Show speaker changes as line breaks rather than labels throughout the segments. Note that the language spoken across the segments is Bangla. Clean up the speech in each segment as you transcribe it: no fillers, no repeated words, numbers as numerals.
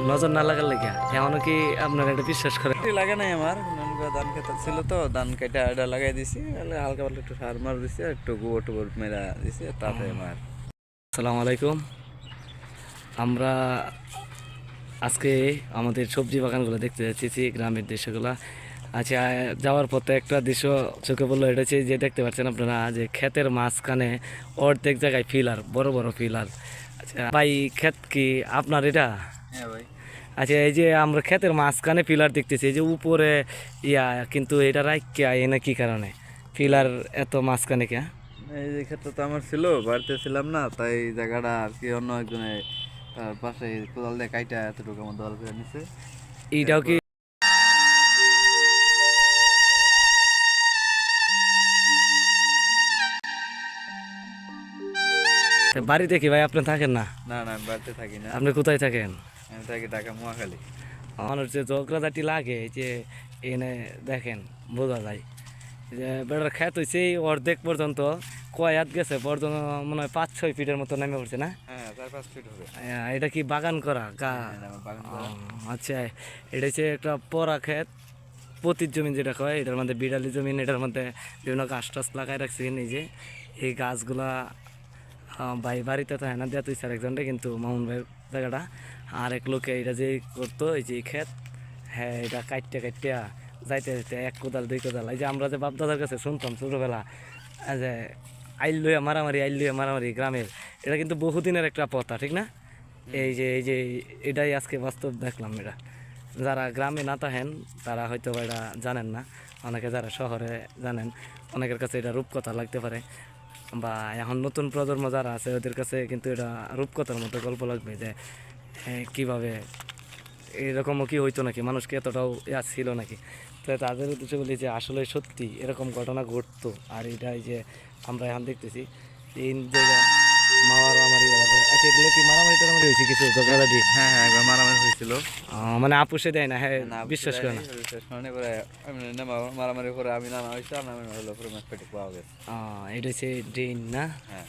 নজর না লাগার লেগে এমনও কি আপনারা এটা বিশ্বাস করেন?
লাগে নাই আমার ধান খেত ছিল তো ধান কেটে এটা লাগাই দিছি হালকা পাতলা একটু সার মার দিছি একটু গোবর টোবর মেরা দিছি তাতে আমার।
আসসালামু আলাইকুম। আমরা আজকে আমাদের সবজি বাগানগুলো দেখতে যাচ্ছি, গ্রামের দৃশ্যগুলো। আচ্ছা, যাওয়ার পথে একটা দৃশ্য চোখে পড়লো, এটা হচ্ছে যে দেখতে পাচ্ছেন আপনারা যে ক্ষেতের মাঝখানে অর্ধেক জায়গায় ফিলার, বড় বড় ফিলার। আচ্ছা ভাই, ক্ষেত কি আপনার এটা?
হ্যাঁ ভাই।
আচ্ছা, এই যে আমরা ক্ষেতের মাঝখানে ফিলার দেখতেছি, এই যে উপরে ইয়া, কিন্তু এটা রাইকা এনে কি কারণে ফিলার এত মাঝখানে কে?
এই যে ক্ষেত্রে তো আমার ছিল, বাড়িতে ছিলাম না, তাই জায়গাটা আর কি অন্য একজনে তার পাশে কোদাল দিয়ে কাইটা এতটুকু আমার দল করে নিছে।
এইটাও কি বাড়িতে কি ভাই আপনি থাকেন না?
না না, আমি বাড়িতে থাকি না,
আপনি কোথায় থাকেন?
আমি থাকি ঢাকা মহাখালী।
আমার যে ঝগড়াঝাটি লাগে, যে এনে দেখেন বোঝা যায় যে বেড়ার খ্যাত হয়েছে অর্ধেক পর্যন্ত, কয় হাত গেছে পর্যন্ত, মনে হয় 5-6 ফিটের মতো নেমে পড়ছে না?
হ্যাঁ 4-5 ফিট হবে।
এটা কি বাগান করা গা?
আমার বাগান
ও,
করা।
আচ্ছা, এটা হচ্ছে একটা পরা ক্ষেত, পতির জমিন যেটা কয়, এটার মধ্যে বিড়ালি জমিন, এটার মধ্যে বিভিন্ন গাছ টাছ লাগাই রাখছি নিজে। এই গাছগুলা ভাই বাড়িতে তো না দেওয়া তুই স্যার একজনটা, কিন্তু মামুন ভাইয়ের জায়গাটা আর এক লোকে এটা যে করতো, এই যে ক্ষেত, হ্যাঁ এটা কাটতে কাটতে যাইতে যাইতে 1 কোদাল 2 কোদাল, এই যে আমরা যে বাপদাদার কাছে শুনতাম ছোটোবেলা যে আইল লইয়া মারামারি গ্রামের, এটা কিন্তু বহুদিনের একটা প্রথা, ঠিক না? এই যে এটাই আজকে বাস্তব দেখলাম। এটা যারা গ্রামে না থাকেন তারা হয়তো এটা জানেন না, অনেকে যারা শহরে জানেন, অনেকের কাছে এটা রূপকথা লাগতে পারে, বা এখন নতুন প্রজন্ম যারা আছে ওদের কাছে কিন্তু এটা রূপকথার মতো গল্প লাগবে, যে কীভাবে এরকমও কি হইতো নাকি, মানুষকে এতটাও ইয়া ছিল নাকি। তো তাদের উদ্দেশ্যে বলি যে আসলে সত্যি এরকম ঘটনা ঘটতো। আর এটাই যে আমরা এখন দেখতেছি এই জায়গা মারামারি, আচ্ছা এগুলো কি মারামারি টারামারি হয়েছে কিছু ঝগড়াঝাটি?
হ্যাঁ হ্যাঁ, একবার মারামারি হয়েছিল।
মানে আপুষে দেয় না, হ্যাঁ
না
বিশ্বাস করে না।
বিশ্বাস করে না, এবারে আমি মারামারি করে আমি নানা হয়েছে আর নামে হলো পুরো ম্যাচ পেটে পাওয়া গেছে।
এটা হচ্ছে ড্রেন না?
হ্যাঁ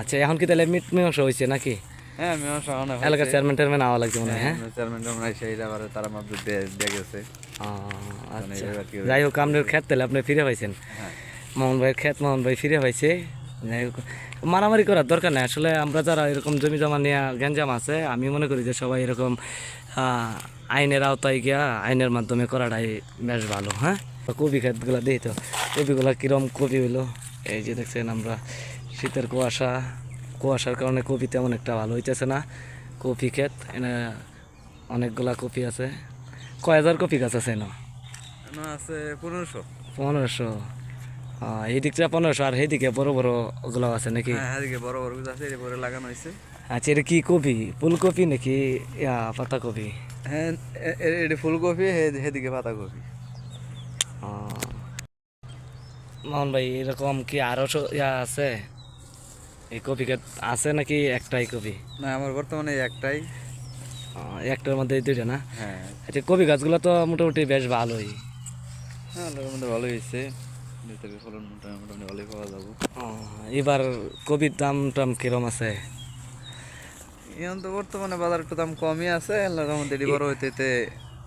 আচ্ছা, এখন কি তাহলে মীমাংসা হয়েছে নাকি?
হ্যাঁ, আমি আমার সামনে
এলাকার চেয়ারম্যান টেয়ারম্যান আওয়া লাগছে মনে হয়, হ্যাঁ?
চেয়ারম্যান টেয়ারম্যান এসে এটা আবার তারা মাপে দিয়ে গেছে। মানে
আচ্ছা,
এবার কি
যাই হোক আপনার ক্ষেত তাহলে আপনি ফিরে পাইছেন,
হ্যাঁ
মোহন ভাইয়ের ক্ষেত মোহন ভাই ফিরে পাইছে। যাই হোক, মারামারি করার দরকার নেই আসলে। আমরা যারা এরকম জমি জমা নিয়ে গ্যাঞ্জাম আছে, আমি মনে করি যে সবাই এরকম আইনের আওতায় গিয়া আইনের মাধ্যমে করাটাই বেশ ভালো। হ্যাঁ, কপি ক্ষেতগুলো দিই তো, কপিগুলো কীরকম কপি হইলো, এই যে দেখছেন আমরা শীতের কুয়াশার কারণে কপি তেমন একটা ভালো হইতেছে না। কপি ক্ষেত এনে অনেকগুলা কপি আছে। কয় হাজার কপি গাছ আছে না?
আছে 1500।
1500? এই দিকটা 1500, আর সেইদিকে বড় বড় ওগুলো আছে নাকি?
হ্যাঁ এদিকে বড় বড় গাছ আছে, এদিকে লাগানো হয়েছে।
আচ্ছা, এটা কি কপি, ফুলকপি নাকি পাতাকপি?
হ্যাঁ এটি ফুলকপি, সেদিকে পাতাকপি।
মোহন ভাই, এরকম কি আরো আছে এই কপি ক্ষেত আছে নাকি একটাই কপি?
না, আমার বর্তমানে একটাই।
একটার মধ্যে দুইটা না?
হ্যাঁ
আচ্ছা, কপি গাছগুলো তো মোটামুটি বেশ ভালোই।
হ্যাঁ, আল্লাহর মধ্যে ভালো হয়েছে, ভিতরে ফলন মোটামুটি ভালোই পাওয়া যাবো।
এবার কপির দাম টাম কিরম আছে?
এখন তো বর্তমানে বাজার একটু দাম কমই আছে, আল্লাহর রহমতে এটি বড় হইতে হইতে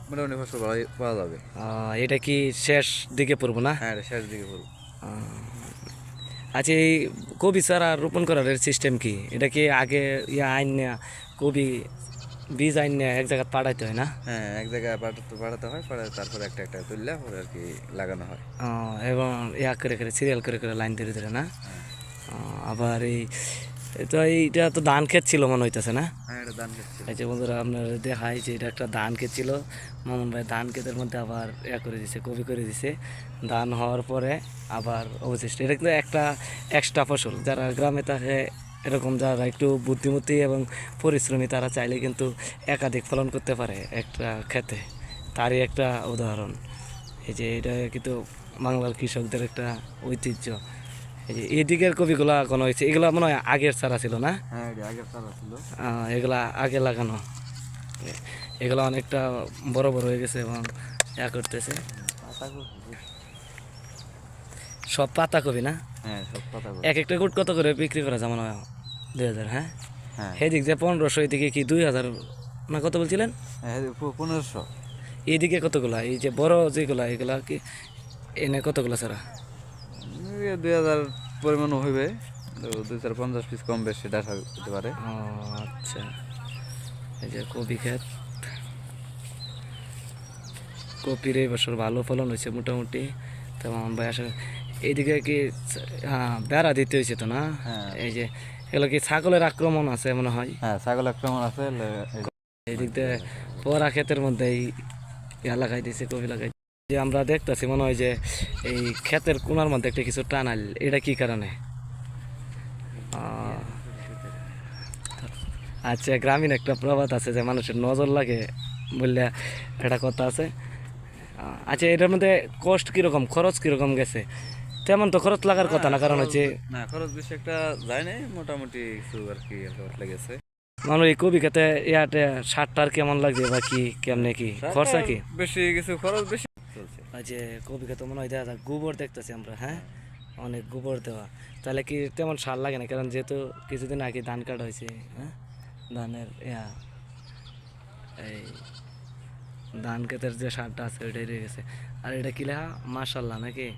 মোটামুটি ফসল ভালোই পাওয়া যাবে।
এটা কি শেষ দিকে পড়বো না?
হ্যাঁ এটা শেষ দিকে পড়বো।
আচ্ছা, এই কপি চারা রোপণ করার সিস্টেম কি? এটা কি আগে আইন নেয়া কপি বীজ আইন নেয়া এক জায়গায় পাঠাইতে হয় না?
হ্যাঁ এক জায়গায় পাঠাতে হয়, পাঠাতে তারপরে একটা একটা তুললে পরে আর কি লাগানো হয়।
এবং করে করে সিরিয়াল করে করে লাইন ধরে ধরে না? আবার তো এইটা তো ধান ক্ষেত ছিল মনে হইতেছে না?
হ্যাঁ এটা ধান ক্ষেত ছিল।
এই যে বন্ধুরা আপনার দেখাই যে এটা একটা ধান ক্ষেত ছিল, মামুন ভাই ধান ক্ষেতের মধ্যে আবার করে দিছে, কপি করে দিছে। ধান হওয়ার পরে আবার অবশিষ্ট, এটা কিন্তু একটা এক্সট্রা ফসল। যারা গ্রামে থাকে এরকম, যারা একটু বুদ্ধিমতী এবং পরিশ্রমী, তারা চাইলে কিন্তু একাধিক ফলন করতে পারে একটা ক্ষেতে। তারই একটা উদাহরণ এই যে, এটা কিন্তু বাংলার কৃষকদের একটা ঐতিহ্য। এই যে এদিকের কপিগুলা কোনো হয়েছে, এগুলা মনে হয় আগের চারা ছিল না?
হ্যাঁ এটা আগের চারা ছিল।
এগুলা আগে লাগানো, এগুলা অনেকটা বড় বড় হয়ে গেছে এবং করতেছে। সব পাতা কপি না?
হ্যাঁ সব পাতাকপি।
এক একটা গুট কত করে বিক্রি করা যায় মনে হয়? 2000? হ্যাঁ,
হ্যাঁ
সেদিক যে 1500, এদিকে কি 2000 না কত বলছিলেন?
1500।
এইদিকে কতগুলা, এই যে বড় যেগুলা এগুলা কি এনে কতগুলা ছাড়া?
2000 পরিমাণ হইবে, 250 পিস কম বেশি দেখা হতে পারে।
ও আচ্ছা, এই যে কপি ক্ষেত, কপির এই বছর ভালো ফলন হয়েছে মোটামুটি। তো মামুন ভাই আসলে এইদিকে কি হ্যাঁ বেড়া দিতে হয়েছে তো না?
হ্যাঁ
এই যে এগুলো কি ছাগলের আক্রমণ আছে মনে হয়।
হ্যাঁ, ছাগল আক্রমণ আছে।
এই দিক দিয়ে পরা ক্ষেতের মধ্যে এই ইয়া লাগাই দিয়েছে, কপি লাগাই। যে আমরা দেখতেছি মনে হয় যে এই ক্ষেতের কোনার মধ্যে একটা কিছু টানাল, এটা কি কারণে? আহ, আচ্ছা, গ্রামীণ একটা প্রবাদ আছে যে মানুষের নজর লাগে বললে একটা কথা আছে। আচ্ছা, এটার মধ্যে কষ্ট কিরকম, খরচ কিরকম গেছে? তেমন তো খরচ লাগার কথা না, কারণ হচ্ছে
না, খরচ বেশি একটা যায় নাই, মোটামুটি কিছু আর কি খরচ লেগেছে।
মানুষ এই কবি খেতে ইয়াতে সারটার কেমন লাগছে বা কি কেমনে কি খরচা কি?
বেশি কিছু খরচ বেশি চলছে।
যে কবি খেতে মনে হয় দেখা যায় গোবর দেখতেছি আমরা, হ্যাঁ অনেক গোবর দেওয়া, তাহলে কি তেমন সার লাগে না? কারণ যেহেতু কিছুদিন আগে ধান কাটা হয়েছে, হ্যাঁ ধানের এই ধান ক্ষেতের যে সারটা আছে ওইটাই রয়ে গেছে। আর এটা কি লেখা মাশাল্লাহ নাকি?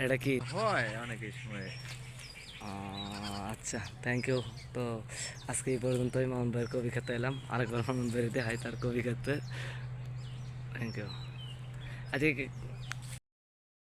এটা কি?
হয় অনেক সময়।
আচ্ছা, থ্যাংক ইউ। তো আজকে এই পর্যন্তই, মামুন ভাইয়ের কবি খেতে এলাম, আরেকবার মামুন ভাই দেখাই তার কবি খেতে। Thank you. আজকে